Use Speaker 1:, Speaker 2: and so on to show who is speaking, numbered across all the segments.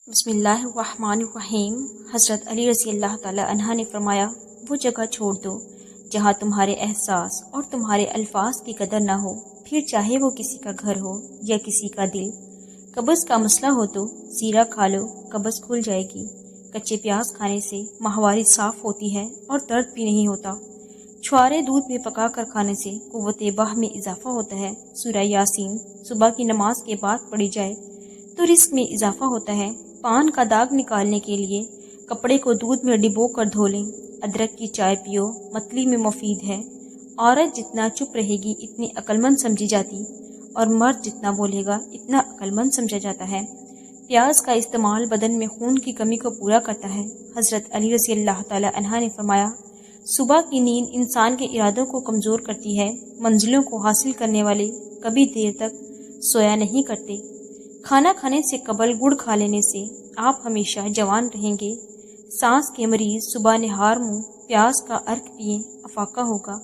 Speaker 1: بسم اللہ الرحمن الرحیم۔ حضرت علی رضی اللہ تعالی عنہ نے فرمایا، وہ جگہ چھوڑ دو جہاں تمہارے احساس اور تمہارے الفاظ کی قدر نہ ہو، پھر چاہے وہ کسی کا گھر ہو یا کسی کا دل۔ قبض کا مسئلہ ہو تو زیرہ کھا لو، قبض کھل جائے گی۔ کچے پیاز کھانے سے ماہواری صاف ہوتی ہے اور درد بھی نہیں ہوتا۔ چھوارے دودھ میں پکا کر کھانے سے قوت باہ میں اضافہ ہوتا ہے۔ سورہ یاسین صبح کی نماز کے بعد پڑھی جائے تو رزق میں اضافہ ہوتا ہے۔ پان کا داغ نکالنے کے لیے کپڑے کو دودھ میں ڈبو کر دھو لیں۔ ادرک کی چائے پیو، متلی میں مفید ہے۔ عورت جتنا چپ رہے گی اتنی عقلمند سمجھی جاتی اور مرد جتنا بولے گا اتنا عقلمند سمجھا جاتا ہے۔ پیاز کا استعمال بدن میں خون کی کمی کو پورا کرتا ہے۔ حضرت علی رضی اللہ تعالی عنہ نے فرمایا، صبح کی نیند انسان کے ارادوں کو کمزور کرتی ہے۔ منزلوں کو حاصل کرنے والے کبھی دیر تک سویا نہیں کرتے۔ کھانا کھانے سے قبل گڑ کھا لینے سے آپ ہمیشہ جوان رہیں گے۔ سانس کے مریض صبح نہار منہ پیاز کا عرق پئیں، افاقہ ہوگا۔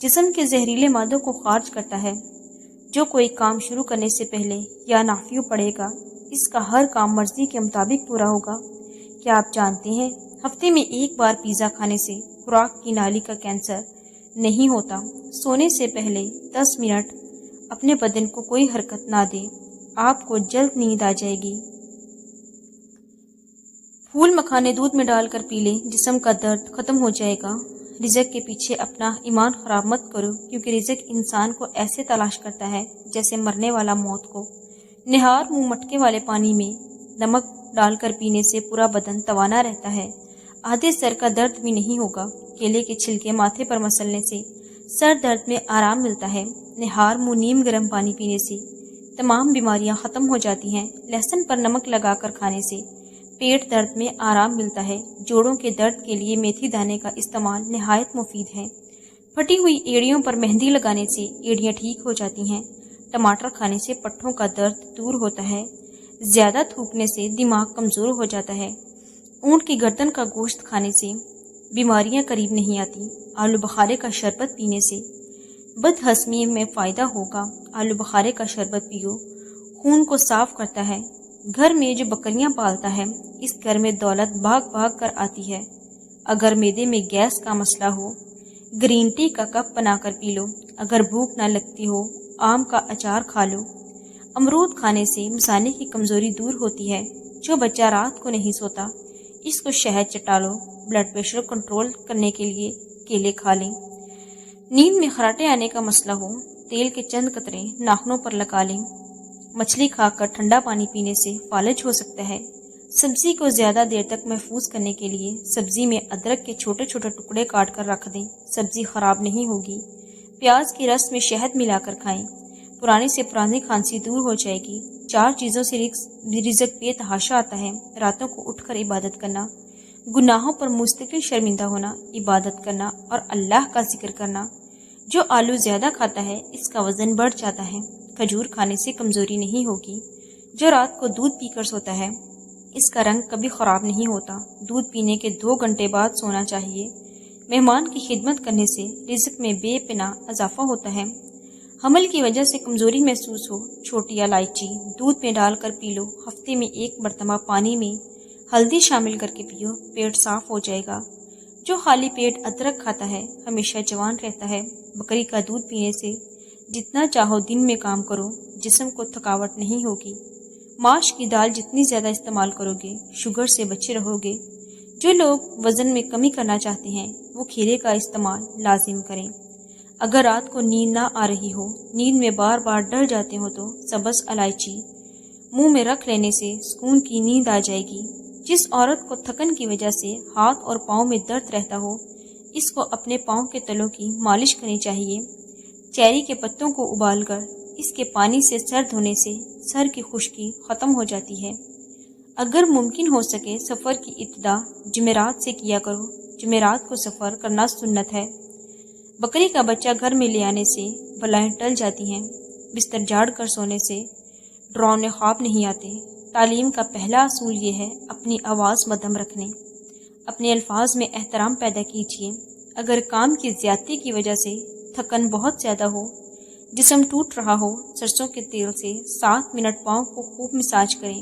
Speaker 1: جسم کے زہریلے مادوں کو خارج کرتا ہے۔ جو کوئی کام شروع کرنے سے پہلے یا نافیو پڑے گا، اس کا ہر کام مرضی کے مطابق پورا ہوگا۔ کیا آپ جانتے ہیں ہفتے میں ایک بار پیزا کھانے سے خوراک کی نالی کا کینسر نہیں ہوتا؟ سونے سے پہلے 10 منٹ اپنے بدن کو کوئی حرکت نہ دے، آپ کو جلد نیند آ جائے گی۔ پھول مکھانے دودھ میں ڈال کر پی لیں، جسم کا درد ختم ہو جائے گا۔ رزق کے پیچھے اپنا ایمان خراب مت کرو، کیونکہ رزق انسان کو ایسے تلاش کرتا ہے جیسے مرنے والا موت کو۔ نہار منہ مٹکے والے پانی میں نمک ڈال کر پینے سے پورا بدن توانا رہتا ہے۔ آدھے سر کا درد بھی نہیں ہوگا۔ کیلے کے چھلکے ماتھے پر مسلنے سے سر درد میں آرام ملتا ہے۔ نہار منہ نیم گرم پانی پینے سے تمام بیماریاں ختم ہو جاتی ہیں۔ لہسن پر نمک لگا کر کھانے سے پیٹ درد میں آرام ملتا ہے۔ جوڑوں کے درد کے لیے میتھی دانے کا استعمال نہایت مفید ہے۔ پھٹی ہوئی ایڑیوں پر مہندی لگانے سے ایڑیاں ٹھیک ہو جاتی ہیں۔ ٹماٹر کھانے سے پٹھوں کا درد دور ہوتا ہے۔ زیادہ تھوکنے سے دماغ کمزور ہو جاتا ہے۔ اونٹ کی گردن کا گوشت کھانے سے بیماریاں قریب نہیں آتی۔ آلو بخارے کا شربت پینے سے بد ہضمی میں فائدہ ہوگا۔ آلو بخارے کا شربت پیو، خون کو صاف کرتا ہے۔ گھر میں جو بکریاں پالتا ہے، اس گھر میں دولت بھاگ بھاگ کر آتی ہے۔ اگر معدے میں گیس کا مسئلہ ہو، گرین ٹی کا کپ بنا کر پی لو۔ اگر بھوک نہ لگتی ہو، آم کا اچار کھا لو۔ امرود کھانے سے مثانے کی کمزوری دور ہوتی ہے۔ جو بچہ رات کو نہیں سوتا، اس کو شہد چٹا لو۔ بلڈ پریشر کنٹرول کرنے کے لیے کیلے کھا لیں۔ نیند میں خراٹے آنے کا مسئلہ ہو، تیل کے چند قطرے ناخنوں پر لگا لیں۔ مچھلی کھا کر ٹھنڈا پانی پینے سے فالج ہو سکتا ہے۔ سبزی کو زیادہ دیر تک محفوظ کرنے کے لیے سبزی میں ادرک کے چھوٹے چھوٹے ٹکڑے کاٹ کر رکھ دیں، سبزی خراب نہیں ہوگی۔ پیاز کی رس میں شہد ملا کر کھائیں، پرانی سے پرانی کھانسی دور ہو جائے گی۔ 4 چیزوں سے رزق بے تحاشا آتا ہے: راتوں کو اٹھ کر عبادت کرنا، گناہوں پر مستقل شرمندہ ہونا، عبادت کرنا اور اللہ کا ذکر کرنا۔ جو آلو زیادہ کھاتا ہے اس کا وزن بڑھ جاتا ہے۔ کھجور کھانے سے کمزوری نہیں ہوگی۔ جو رات کو دودھ پی کر سوتا ہے اس کا رنگ کبھی خراب نہیں ہوتا۔ دودھ پینے کے 2 گھنٹے بعد سونا چاہیے۔ مہمان کی خدمت کرنے سے رزق میں بے پناہ اضافہ ہوتا ہے۔ حمل کی وجہ سے کمزوری محسوس ہو، چھوٹی الائچی دودھ میں ڈال کر پی لو۔ ہفتے میں 1 مرتبہ پانی میں ہلدی شامل کر کے پیو، پیٹ صاف ہو جائے گا۔ جو خالی پیٹ ادرک کھاتا ہے ہمیشہ جوان رہتا ہے۔ بکری کا دودھ پینے سے جتنا چاہو دن میں کام کرو، جسم کو تھکاوٹ نہیں ہوگی۔ ماش کی دال جتنی زیادہ استعمال کرو گے، شوگر سے بچے رہو گے۔ جو لوگ وزن میں کمی کرنا چاہتے ہیں وہ کھیرے کا استعمال لازم کریں۔ اگر رات کو نیند نہ آ رہی ہو، نیند میں بار بار ڈر جاتے ہو تو سبز الائچی منہ میں رکھ لینے سے سکون کی نیند آ جائے گی۔ جس عورت کو تھکن کی وجہ سے ہاتھ اور پاؤں میں درد رہتا ہو، اس کو اپنے پاؤں کے تلوں کی مالش کرنی چاہیے۔ چیری کے پتوں کو ابال کر اس کے پانی سے سر دھونے سے سر کی خشکی ختم ہو جاتی ہے۔ اگر ممکن ہو سکے سفر کی ابتدا جمعرات سے کیا کرو۔ جمعرات کو سفر کرنا سنت ہے۔ بکری کا بچہ گھر میں لے آنے سے بلائیں ٹل جاتی ہیں۔ بستر جھاڑ کر سونے سے ڈراؤنے خواب نہیں آتے۔ تعلیم کا پہلا اصول یہ ہے اپنی آواز مدھم رکھنے، اپنے الفاظ میں احترام پیدا کیجیے۔ اگر کام کی زیادتی کی وجہ سے تھکن بہت زیادہ ہو، جسم ٹوٹ رہا ہو، سرسوں کے تیل سے 7 منٹ پاؤں کو خوب مساج کریں۔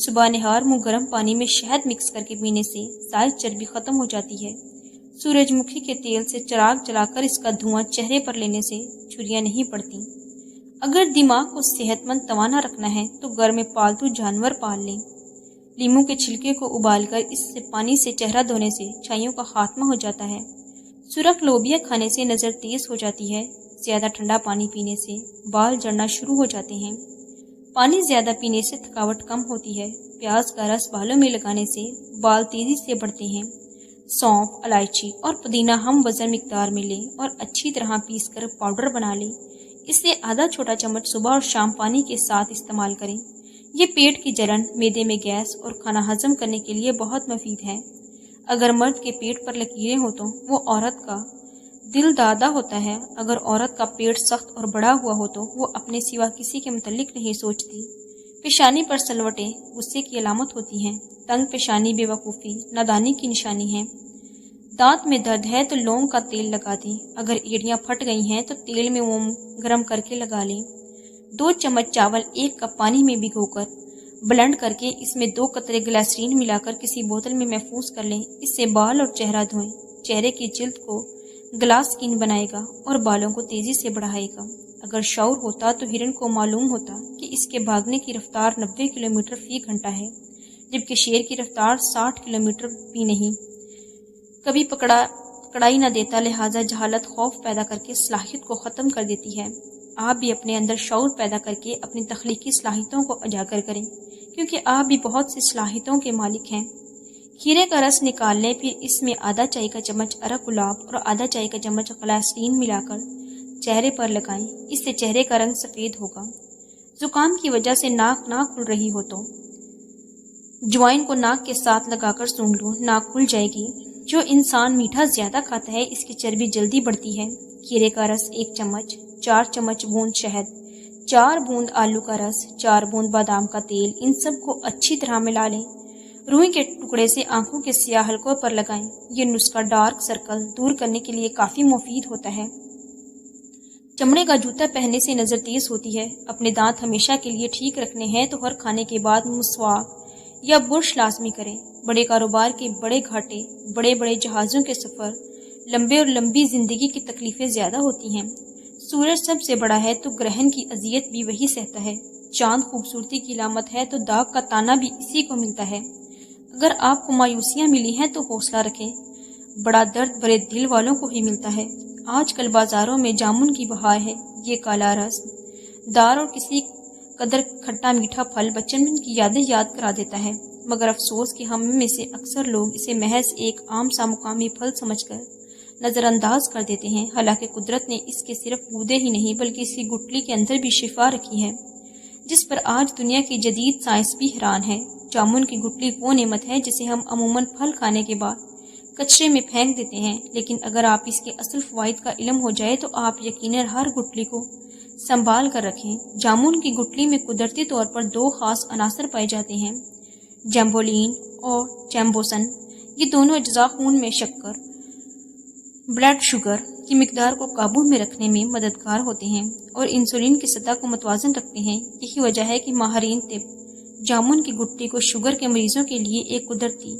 Speaker 1: صبح نہار منہ گرم پانی میں شہد مکس کر کے پینے سے زائد چربی ختم ہو جاتی ہے۔ سورج مکھی کے تیل سے چراغ جلا کر اس کا دھواں چہرے پر لینے سے جھریاں نہیں پڑتی۔ اگر دماغ کو صحت مند توانا رکھنا ہے تو گھر میں پالتو جانور پال لیں۔ لیموں کے چھلکے کو ابال کر اس سے پانی سے چہرہ دھونے سے چھائیوں کا خاتمہ ہو جاتا ہے۔ سرخ لوبیا کھانے سے نظر تیز ہو جاتی ہے۔ زیادہ ٹھنڈا پانی پینے سے بال جھڑنا شروع ہو جاتے ہیں۔ پانی زیادہ پینے سے تھکاوٹ کم ہوتی ہے۔ پیاز کا رس بالوں میں لگانے سے بال تیزی سے بڑھتے ہیں۔ سونف، الائچی اور پودینہ ہم وزن مقدار میں لیں اور اچھی طرح پیس کر پاؤڈر بنا لیں۔ اس سے آدھا چھوٹا چمچ صبح اور شام پانی کے ساتھ استعمال کریں۔ یہ پیٹ کی جلن، معدے میں گیس اور کھانا ہضم کرنے کے لیے بہت مفید ہے۔ اگر مرد کے پیٹ پر لکیریں ہوں تو وہ عورت کا دل دادا ہوتا ہے۔ اگر عورت کا پیٹ سخت اور بڑا ہوا ہو تو وہ اپنے سوا کسی کے متعلق نہیں سوچتی۔ پیشانی پر سلوٹیں غصے کی علامت ہوتی ہیں۔ تنگ پیشانی بے وقوفی، نادانی کی نشانی ہے۔ دانت میں درد ہے تو لونگ کا تیل لگا دیں۔ اگر ایڑیاں پھٹ گئی ہیں تو تیل میں موم گرم کر کے لگا لیں۔ 2 چمچ چاول 1 کپ پانی میں بھگو کر بلینڈ کر کے اس میں 2 قطرے گلیسرین ملا کر کسی بوتل میں محفوظ کر لیں۔ اس سے بال اور چہرہ دھوئیں۔ چہرے کی جلد کو گلاس سکن بنائے گا اور بالوں کو تیزی سے بڑھائے گا۔ اگر شعور ہوتا تو ہرن کو معلوم ہوتا کہ اس کے بھاگنے کی رفتار 90 کلومیٹر فی گھنٹہ ہے، جبکہ شیر کی رفتار 60 کلومیٹر بھی نہیں۔ کبھی پکڑائی نہ دیتا، لہٰذا جہالت خوف پیدا کر کے صلاحیت کو ختم کر دیتی ہے۔ آپ بھی اپنے اندر شعور پیدا کر کے اپنی تخلیقی صلاحیتوں کو اجاگر کریں، کیونکہ آپ بھی بہت سی صلاحیتوں کے مالک ہیں۔ کھیرے کا رس نکال لیں، پھر اس میں آدھا چائے کا چمچ ارک گلاب اور آدھا چائے کا چمچ گلیسرین ملا کر چہرے پر لگائیں۔ اس سے چہرے کا رنگ سفید ہوگا۔ زکام کی وجہ سے ناک نہ کھل رہی ہو تو جوائن کو ناک کے ساتھ لگا کر سونگھ لو، ناک کھل جائے گی۔ جو انسان میٹھا زیادہ کھاتا ہے اس کی چربی جلدی بڑھتی ہے۔ کھیرے کا رس 1 چمچ، 4 چمچ بوند شہد، 4 بوند آلو کا رس، 4 بوند بادام کا تیل، ان سب کو اچھی طرح ملا لیں۔ روئی کے ٹکڑے سے آنکھوں کے سیاہ حلقوں پر لگائیں۔ یہ نسخہ ڈارک سرکل دور کرنے کے لیے کافی مفید ہوتا ہے۔ چمڑے کا جوتا پہننے سے نظر تیز ہوتی ہے۔ اپنے دانت ہمیشہ کے لیے ٹھیک رکھنے ہیں تو ہر کھانے کے بعد مسواک یا برش لازمی کریں۔ بڑے کاروبار کے بڑے گھاٹے، بڑے بڑے جہازوں کے سفر، لمبے اور لمبی زندگی کی تکلیفیں زیادہ ہوتی ہیں۔ سورج سب سے بڑا ہے تو گرہن کی اذیت بھی وہی سہتا ہے۔ چاند خوبصورتی کی علامت ہے تو داغ کا تانا بھی اسی کو ملتا ہے۔ اگر آپ کو مایوسیاں ملی ہیں تو حوصلہ رکھیں، بڑا درد بڑے دل والوں کو ہی ملتا ہے۔ آج کل بازاروں میں جامن کی بہار ہے۔ یہ کالا رس دار اور کسی قدر کھٹا میٹھا پھل بچپن کی یادیں یاد کرا دیتا ہے، مگر افسوس کہ ہم میں سے اکثر لوگ اسے محض ایک عام سا مقامی پھل سمجھ کر نظر انداز کر دیتے ہیں، حالانکہ قدرت نے اس کے صرف گودے ہی نہیں بلکہ اس کی گٹلی کے اندر بھی شفا رکھی ہے، جس پر آج دنیا کی جدید سائنس بھی حیران ہے۔ جامن کی گٹلی وہ نعمت ہے جسے ہم عموماً پھل کھانے کے بعد کچرے میں پھینک دیتے ہیں، لیکن اگر آپ اس کے اصل فوائد کا علم ہو جائے تو آپ یقیناً ہر گٹلی کو سنبھال کر رکھیں۔ جامن کی گٹلی میں قدرتی طور پر 2 خاص عناصر پائے جاتے ہیں، جیمبولین اور چیمبوسن۔ یہ دونوں اجزاء خون میں شکر، بلڈ شوگر کی مقدار کو قابو میں رکھنے میں مددگار ہوتے ہیں اور انسولین کی سطح کو متوازن رکھتے ہیں۔ یہی وجہ ہے کہ ماہرین طب جامن کی گٹلی کو شوگر کے مریضوں کے لیے ایک قدرتی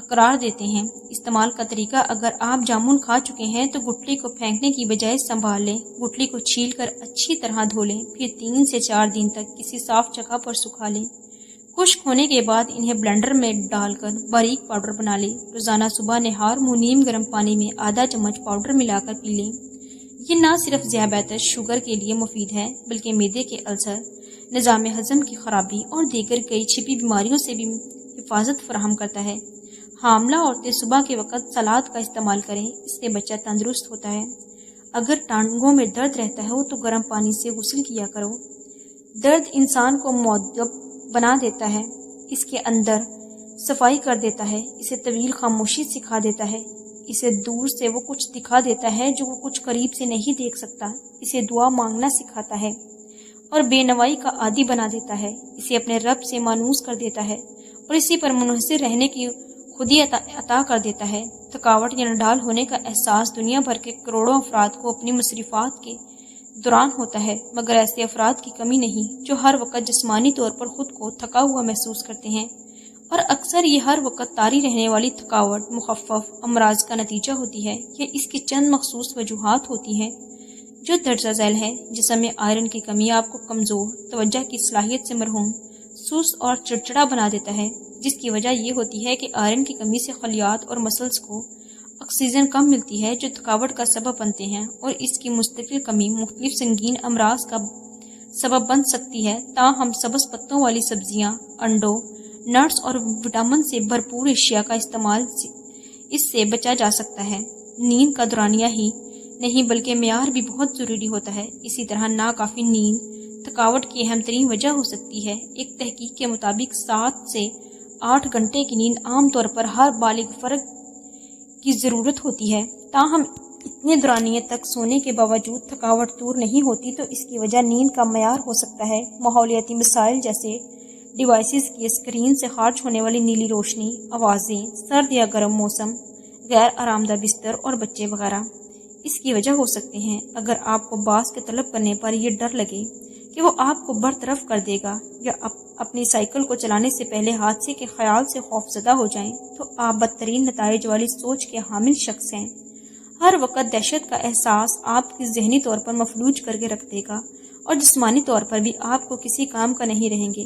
Speaker 1: قرار دیتے ہیں۔ استعمال کا طریقہ: اگر آپ جامن کھا چکے ہیں تو گٹلی کو پھینکنے کی بجائے سنبھال لیں، گٹلی کو چھیل کر اچھی طرح دھو لیں، پھر 3 سے 4 دن تک کسی صاف جگہ پر سکھا لیں۔ خشک ہونے کے بعد انہیں بلینڈر میں ڈال کر باریک پاؤڈر بنا لیں۔ روزانہ صبح نہار منہ نیم گرم پانی میں آدھا چمچ پاؤڈر ملا کر پی لیں۔ یہ نہ صرف ذیابیطس شوگر کے لیے مفید ہے بلکہ معدے کے السر، نظام ہضم کی خرابی اور دیگر کئی چھپی بیماریوں سے بھی حفاظت فراہم کرتا ہے۔ حاملہ عورتیں صبح کے وقت سلاد کا استعمال کریں، اس سے بچہ تندرست ہوتا ہے۔ اگر ٹانگوں میں درد رہتا ہو تو گرم پانی سے غسل کیا کرو۔ درد انسان کو مؤدب بنا دیتا ہے، اس کے اندر صفائی کر دیتا ہے، اسے طویل خاموشی سکھا دیتا ہے، اسے دور سے وہ کچھ دکھا دیتا ہے جو وہ کچھ قریب سے نہیں دیکھ سکتا، اسے دعا مانگنا سکھاتا ہے اور بے نوائی کا عادی بنا دیتا ہے، اسے اپنے رب سے مانوس کر دیتا ہے اور اسی پر منحصر رہنے کی خودی عطا کر دیتا ہے۔ تھکاوٹ یا نڈال ہونے کا احساس دنیا بھر کے کروڑوں افراد کو اپنی مصروفات کے دوران ہوتا ہے، مگر ایسے افراد کی کمی نہیں جو ہر وقت جسمانی طور پر خود کو تھکا ہوا محسوس کرتے ہیں، اور اکثر یہ ہر وقت طاری رہنے والی تھکاوٹ مخفف امراض کا نتیجہ ہوتی ہے یا اس کی چند مخصوص وجوہات ہوتی ہیں جو درجہ ذیل ہے۔ جسم میں آئرن کی کمی آپ کو کمزور، توجہ کی صلاحیت سے محروم، سست اور چڑچڑا بنا دیتا ہے، جس کی وجہ یہ ہوتی ہے کہ آئرن کی کمی سے خلیات اور مسلز کو آکسیجن کم ملتی ہے جو تھکاوٹ کا سبب بنتے ہیں، اور اس کی مستقل کمی مختلف سنگین امراض کا سبب بن سکتی ہے۔ تاہم سبز پتوں والی سبزیاں، انڈوں، نٹس اور وٹامن سے بھرپور اشیاء کا استعمال اس سے بچا جا سکتا ہے۔ نیند کا دورانیہ ہی نہیں بلکہ معیار بھی بہت ضروری ہوتا ہے۔ اسی طرح ناکافی نیند تھکاوٹ کی اہم ترین وجہ ہو سکتی ہے۔ ایک تحقیق کے مطابق 7 سے 8 گھنٹے کی نیند عام طور پر ہر بالغ فرد کی ضرورت ہوتی ہے۔ تاہم اتنے دورانیے تک سونے کے باوجود تھکاوٹ دور نہیں ہوتی تو اس کی وجہ نیند کا معیار ہو سکتا ہے۔ ماحولیاتی مسائل جیسے ڈیوائسز کی اسکرین سے خارج ہونے والی نیلی روشنی، آوازیں، سرد یا گرم موسم، غیر آرام دہ بستر اور بچے وغیرہ اس کی وجہ ہو سکتے ہیں۔ اگر آپ کو باس کے طلب کرنے پر یہ ڈر لگے کہ وہ آپ کو برطرف کر دے گا یا اپنی سائیکل کو چلانے سے پہلے حادثے کے خیال سے خوفزدہ ہو جائیں تو آپ بدترین نتائج والی سوچ کے حامل شخص ہیں۔ ہر وقت دہشت کا احساس آپ کی ذہنی طور پر مفلوج کر کے رکھ دے گا اور جسمانی طور پر بھی آپ کو کسی کام کا نہیں رہیں گے۔